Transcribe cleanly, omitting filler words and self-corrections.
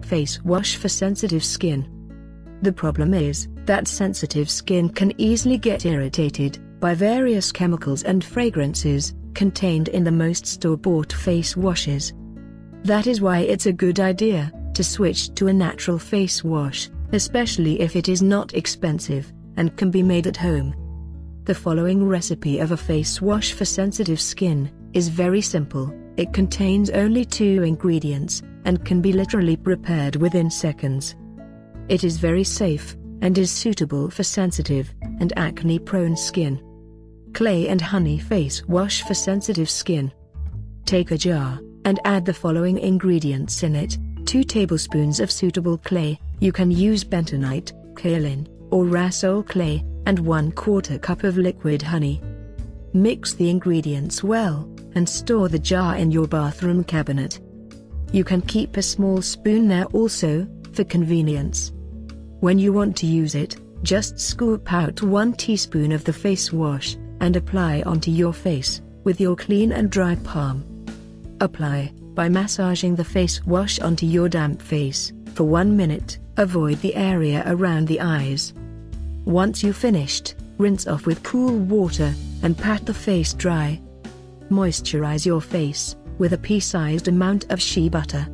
Face wash for sensitive skin. The problem is that sensitive skin can easily get irritated by various chemicals and fragrances contained in the most store-bought face washes. That is why it's a good idea to switch to a natural face wash, especially if it is not expensive and can be made at home. The following recipe of a face wash for sensitive skin is very simple. It contains only 2 ingredients and can be literally prepared within seconds. It is very safe and is suitable for sensitive and acne-prone skin. Clay and honey face wash for sensitive skin. Take a jar and add the following ingredients in it: 2 tablespoons of suitable clay. You can use bentonite, kaolin, or rhassoul clay, and 1/4 cup of liquid honey. Mix the ingredients well and store the jar in your bathroom cabinet. You can keep a small spoon there also, for convenience. When you want to use it, just scoop out 1 teaspoon of the face wash and apply onto your face with your clean and dry palm. Apply by massaging the face wash onto your damp face for 1 minute. Avoid the area around the eyes. Once you've finished, rinse off with cool water and pat the face dry. Moisturize your face with a pea-sized amount of shea butter.